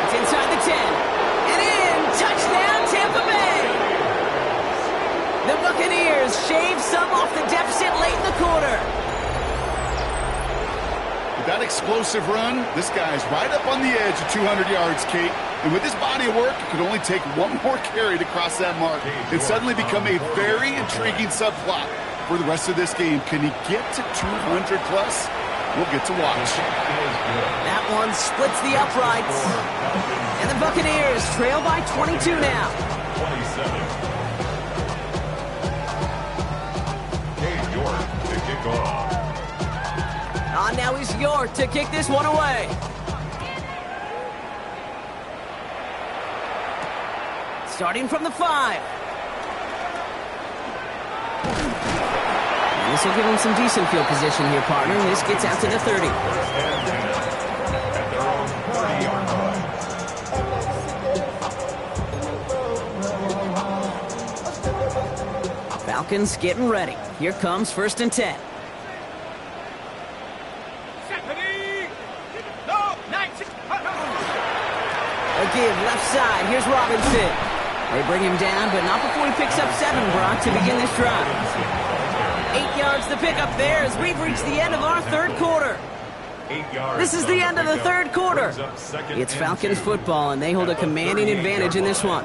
S1: It's inside the 10. And in! Touchdown, Tampa Bay! The Buccaneers shave some off the deficit late in the quarter.
S3: With that explosive run, this guy's right up on the edge of 200 yards, Kate. And with his body of work, it could only take one more carry to cross that mark. It's suddenly become a very intriguing subplot for the rest of this game. Can he get to 200 plus? We'll get to watch.
S1: That one splits the uprights. And the Buccaneers trail by 22 now.
S4: 27. Cade York to kick off.
S1: Now he's York to kick this one away. Starting from the 5. And this will give him some decent field position here, partner. This gets out to the 30.
S4: At their own 30-yard line.
S1: Falcons getting ready. Here comes 1st and 10. A give left side. Here's Robinson. They bring him down, but not before he picks up 7, Brock, to begin this drive. 8 yards to pick up there as we've reached the end of our third quarter.
S4: 8 yards.
S1: This is the end of the third quarter. It's Falcons football, and they hold a commanding advantage in this one.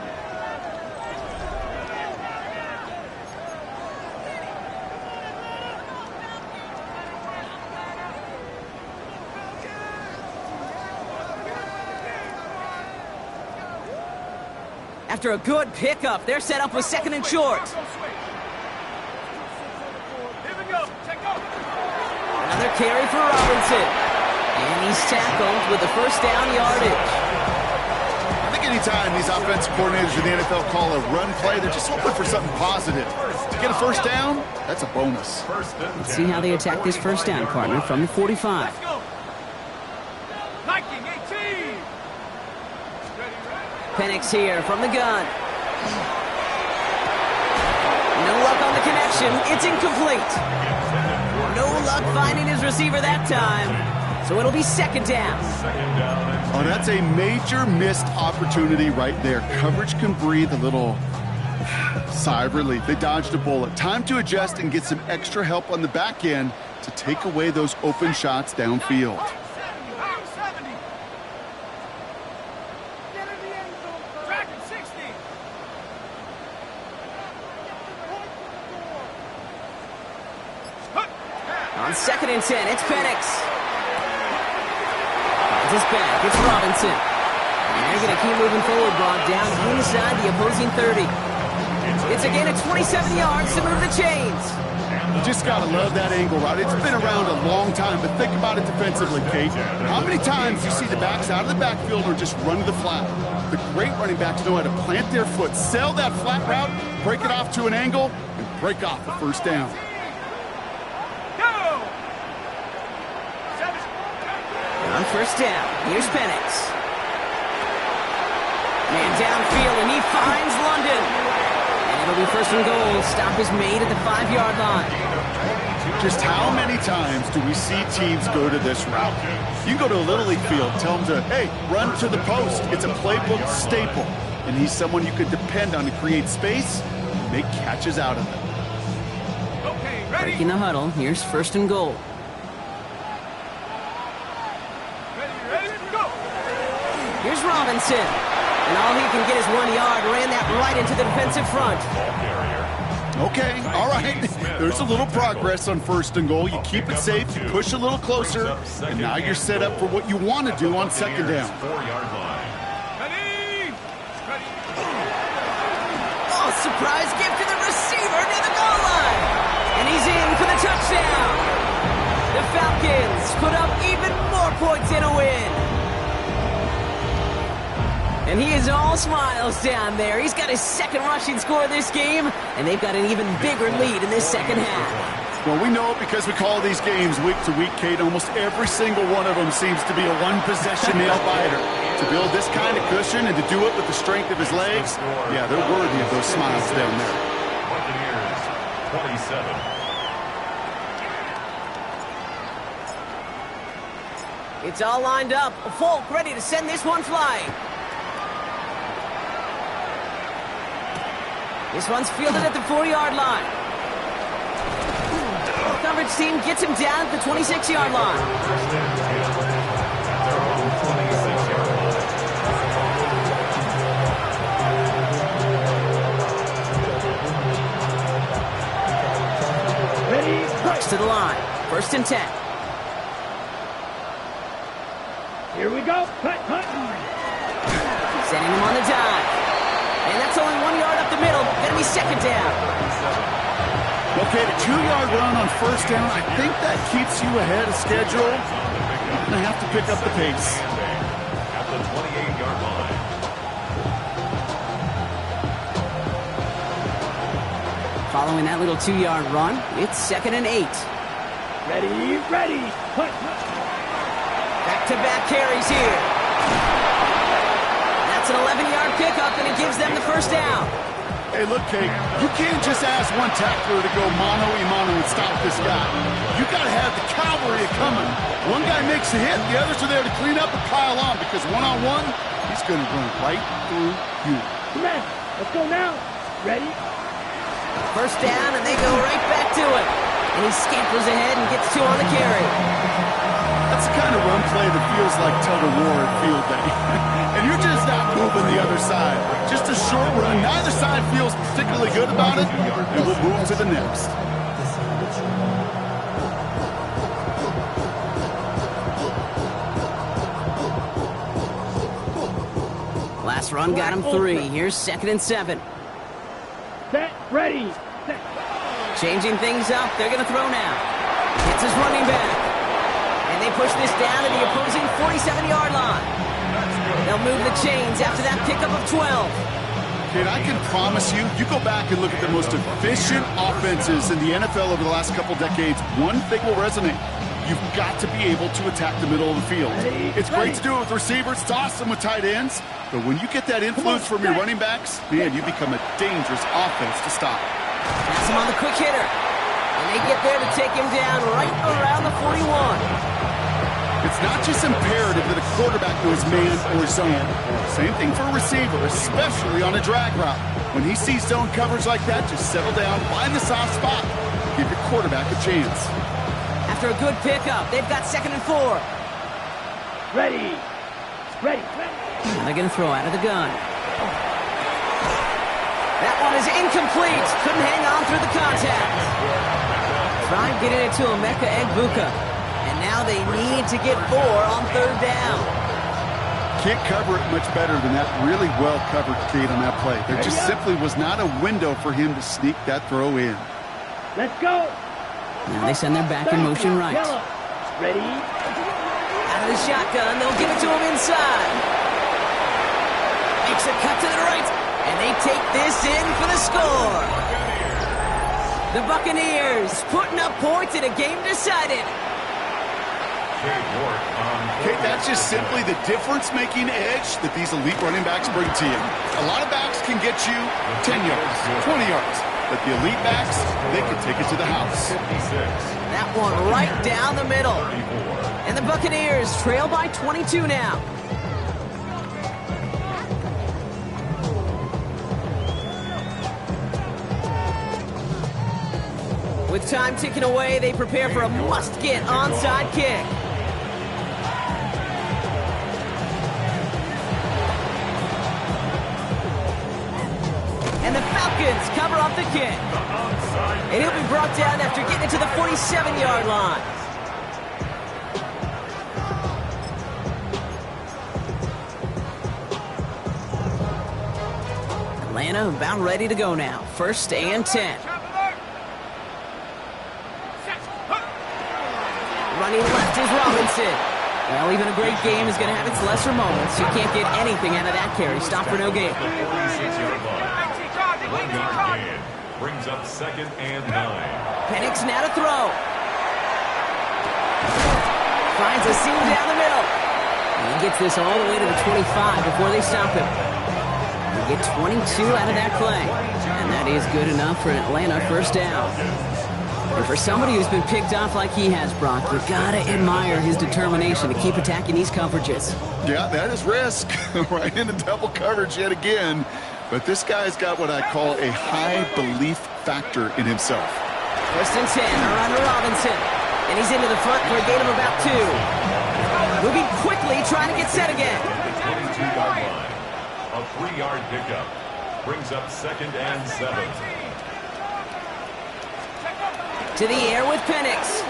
S1: After a good pickup, they're set up with 2nd and short. Another carry for Robinson. And he's tackled with the first down yardage.
S3: I think anytime these offensive coordinators in the NFL call a run play, they're just hoping for something positive. To get a first down, that's a bonus.
S1: Let's see how they attack this first down, partner, from the 45. Penix here from the gun. No luck on the connection. It's incomplete. No luck finding his receiver that time. So it'll be 2nd down.
S3: Oh, that's a major missed opportunity right there. Coverage can breathe a little sigh of relief. They dodged a bullet. Time to adjust and get some extra help on the back end to take away those open shots downfield.
S1: On 2nd and 10, it's Penix. Finds his back, it's Robinson. And they're going to keep moving forward, brought down inside the opposing 30. It's again at 27 yards to move the chains.
S3: You just got to love that angle, right? It's been around a long time, but think about it defensively, Kate. How many times do you see the backs out of the backfield or just run to the flat? The great running backs know how to plant their foot, sell that flat route, break it off to an angle, and break off the first down.
S1: On first down, here's Penix. Man downfield, and he finds London. And it'll be 1st and goal. Stop is made at the 5-yard line.
S3: Just how many times do we see teams go to this route? You go to a Little League field, tell them to, hey, run to the post. It's a playbook staple. And he's someone you could depend on to create space and make catches out of it.
S5: Okay, ready?
S1: Breaking the huddle, here's 1st and goal. Here's Robinson. And all he can get is 1 yard. Ran that right into the defensive front.
S3: Okay, all right. There's a little progress on 1st and goal. You keep it safe, you push a little closer, and now you're set up for what you want to do on 2nd down.
S4: 4-yard line.
S1: Oh, surprise gift to the receiver near the goal line. And he's in for the touchdown. The Falcons put up even more points in a win. And he is all smiles down there. He's got his 2nd rushing score of this game, and they've got an even bigger lead in this 2nd half.
S3: Well, we know it because we call these games week to week, Kate. Almost every single one of them seems to be a one-possession nail-biter. To build this kind of cushion and to do it with the strength of his legs, yeah, they're worthy of those smiles down there.
S4: Buccaneers, 27.
S1: It's all lined up. Folk ready to send this one flying. This one's fielded at the 4-yard line. The coverage team gets him down at the 26-yard line. Bucks to the line. 1st and 10.
S2: Here we go. Cut.
S1: Sending him on the dive. And that's only 1 yard up the middle. Gonna be 2nd down.
S3: Okay, the 2-yard run on 1st down, I think that keeps you ahead of schedule. You're going to have to pick up the pace.
S4: At the 28-yard line.
S1: Following that little 2-yard run, it's 2nd and 8.
S2: Ready. Cut.
S1: Back-to-back carries here. That's an 11-yard pickup, and it gives them the 1st down.
S3: Hey, look, Kate, you can't just ask one tackler to go mano-a-mano and stop this guy. You got to have the cavalry coming. One guy makes a hit, the others are there to clean up and pile on, because one-on-one, he's going to run right through you.
S2: Come on. Let's go now. Ready?
S1: 1st down, and they go right back to it. And he scampers ahead and gets 2 on the carry.
S3: That's the kind of run play that feels like tug-of-war at field day. And you're just not moving the other side. Just a short run. Neither side feels particularly good about it, and we'll move to the next.
S1: Last run got him 3. Here's 2nd and 7.
S2: Set. Ready. Set.
S1: Changing things up. They're going to throw now. It's his running back. And they push this down to the opposing 47-yard line. They'll move the chains after that pickup of 12.
S3: Kid, I can promise you, you go back and look at the most efficient offenses in the NFL over the last couple decades, one thing will resonate. You've got to be able to attack the middle of the field. It's great to do it with receivers, toss them with tight ends, but when you get that influence from your running backs, man, you become a dangerous offense to stop.
S1: Pass him on the quick hitter. And they get there to take him down right around the 41.
S3: It's not just imperative that a quarterback knows man or zone. Same thing for a receiver, especially on a drag route. When he sees zone coverage like that, just settle down, find the soft spot, give your quarterback a chance.
S1: After a good pickup, they've got 2nd and 4.
S2: Ready.
S1: And they're going to throw out of the gun. That one is incomplete. Couldn't hang on through the contact. Tried getting it to Emeka Egbuka. And now they need to get 4 on 3rd down.
S3: Can't cover it much better than that really well-covered Kate on that play. There just simply was not a window for him to sneak that throw in.
S2: Let's go.
S1: Now they send their back in motion right.
S2: Ready?
S1: Out of the shotgun, they'll give it to him inside. Makes a cut to the right, and they take this in for the score. The Buccaneers putting up points in a game decided.
S3: Kate, that's just simply the difference-making edge that these elite running backs bring to you. A lot of backs can get you 10 yards, 20 yards. But the elite backs, they can take it to the house.
S1: That one right down the middle. And the Buccaneers trail by 22 now. With time ticking away, they prepare for a must-get onside kick. And the Falcons cover up the kick. And he'll be brought down after getting it to the 47-yard line. Atlanta about ready to go now. 1st and 10. Running left is Robinson. Well, even a great game is going to have its lesser moments. You can't get anything out of that carry. Stop for no gain.
S4: Brings up 2nd and 9.
S1: Penix now to throw. Finds a seam down the middle. And he gets this all the way to the 25 before they stop him. They get 22 out of that play. And that is good enough for an Atlanta 1st down. And for somebody who's been picked off like he has, Brock, you gotta admire his determination to keep attacking these coverages.
S3: Yeah, that is risk. Right into double coverage yet again. But this guy's got what I call a high belief factor in himself.
S1: First and 10, around to Robinson. And he's into the front for a gain of about 2. Moving quickly, trying to get set again.
S4: 22-yard line. A 3-yard pickup. Brings up 2nd and 7.
S1: To the air with Penix.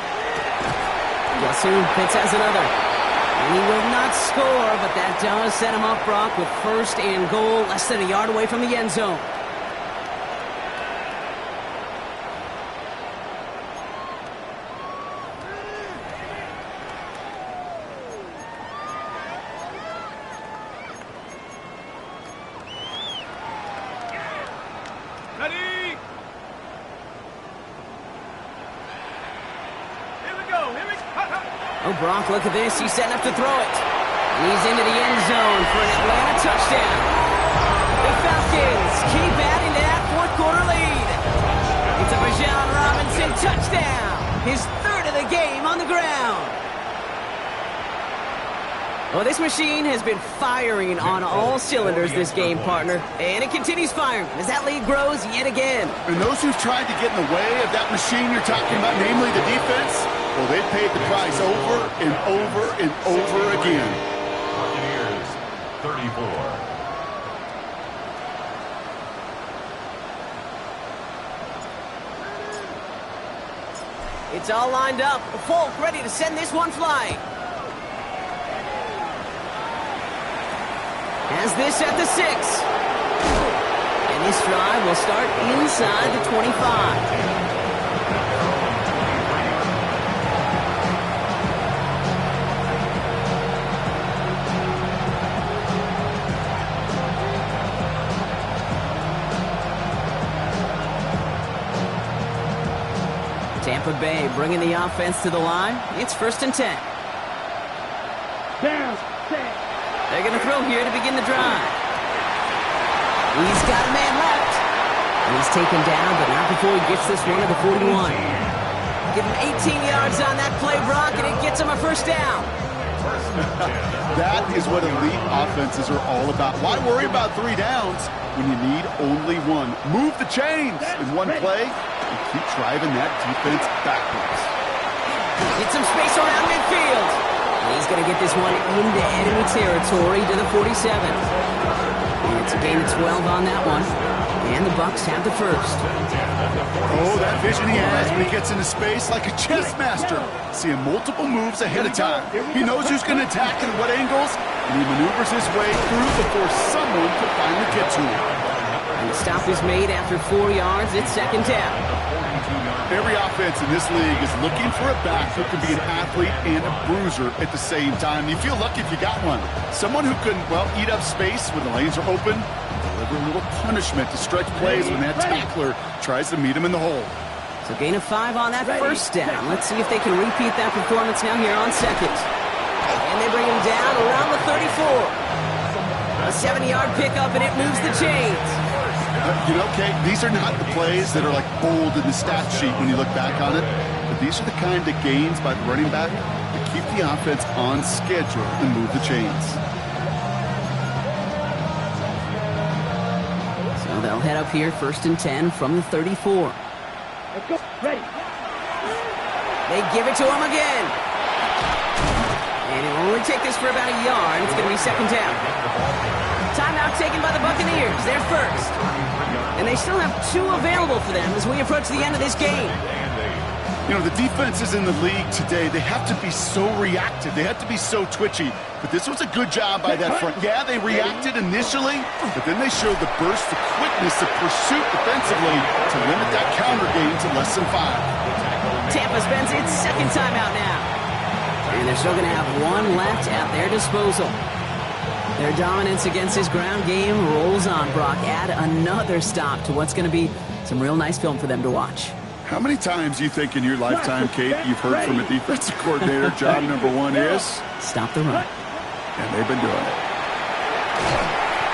S1: Guess who? Pitts has another. And he will not score, but that does set him up, Brock, with 1st and goal, less than a yard away from the end zone.
S5: Ready? Here we go.
S1: Oh, Brock, look at this. He's setting up to throw it. And he's into the end zone for an Atlanta touchdown. The Falcons keep adding to that fourth-quarter lead. It's a Bijan Robinson touchdown. His 3rd of the game on the ground. Well, this machine has been firing on all cylinders this game, partner. And it continues firing as that lead grows yet again.
S3: And those who've tried to get in the way of that machine you're talking about, namely the defense, well, they've paid the price over and over and over again.
S4: Buccaneers, 34.
S1: It's all lined up. Folk ready to send this one flying. Has this at the 6. And this drive will start inside the 25. Tampa Bay bringing the offense to the line. It's 1st and 10.
S2: Down, set.
S1: They're going to throw here to begin the drive. He's got a man left. And he's taken down, but not before he gets this one to the 41. Give him 18 yards on that play, Brock, and it gets him a 1st down.
S3: That is what elite offenses are all about. Why worry about 3 downs when you need only 1? Move the chains in one play and keep driving that defense backwards.
S1: Get some space around midfield. He's going to get this one into enemy territory to the 47. And it's a gain of 12 on that one. And the Bucs have the 1st.
S3: Oh, that vision he has when he gets into space like a chess master. Seeing multiple moves ahead of time. He knows who's going to attack and what angles, and he maneuvers his way through before someone can finally get to him.
S1: And the stop is made after 4 yards. It's 2nd down.
S3: Every offense in this league is looking for a back who can be an athlete and a bruiser at the same time. You feel lucky if you got one. Someone who can, well, eat up space when the lanes are open, deliver a little punishment to stretch plays when that tackler tries to meet him in the hole.
S1: So gain of 5 on that 1st down. Let's see if they can repeat that performance now here on 2nd. And they bring him down around the 34. A 70-yard pickup, and it moves the chains.
S3: You know, Kate, these are not the plays that are like bold in the stat sheet when you look back on it, but these are the kind of gains by the running back that keep the offense on schedule and move the chains.
S1: So they'll head up here 1st and 10 from the 34.
S2: Let's go. Ready.
S1: They give it to him again. And he'll only take this for about a yard. It's going to be 2nd down. Timeout taken by the Buccaneers. They're 1st. And they still have 2 available for them as we approach the end of this game.
S3: You know, the defenses in the league today, they have to be so reactive. They have to be so twitchy. But this was a good job by that front. Yeah, they reacted initially, but then they showed the burst of quickness of pursuit defensively to limit that counter game to less than 5.
S1: Tampa spends its 2nd timeout now. And they're still going to have 1 left at their disposal. Their dominance against this ground game rolls on, Brock. Add another stop to what's going to be some real nice film for them to watch.
S3: How many times do you think in your lifetime, Kate, you've heard from a defensive coordinator, job number 1 is?
S1: Stop the run.
S3: And they've been doing it.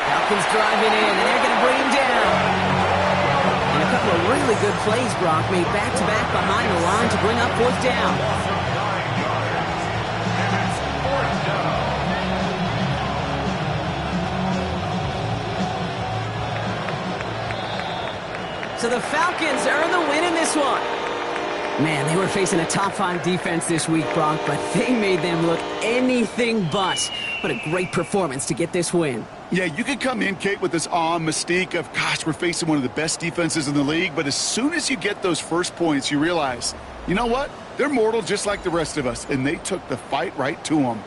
S1: Falcons driving in, and they're going to bring him down. And a a couple of really good plays, Brock, made back-to-back behind the line to bring up fourth down. So the Falcons earn the win in this one. Man, they were facing a top-5 defense this week, Brock, but they made them look anything but. What a great performance to get this win.
S3: Yeah, you could come in, Kate, with this mystique of, gosh, we're facing one of the best defenses in the league, but as soon as you get those first points, you realize, you know what? They're mortal just like the rest of us, and they took the fight right to them.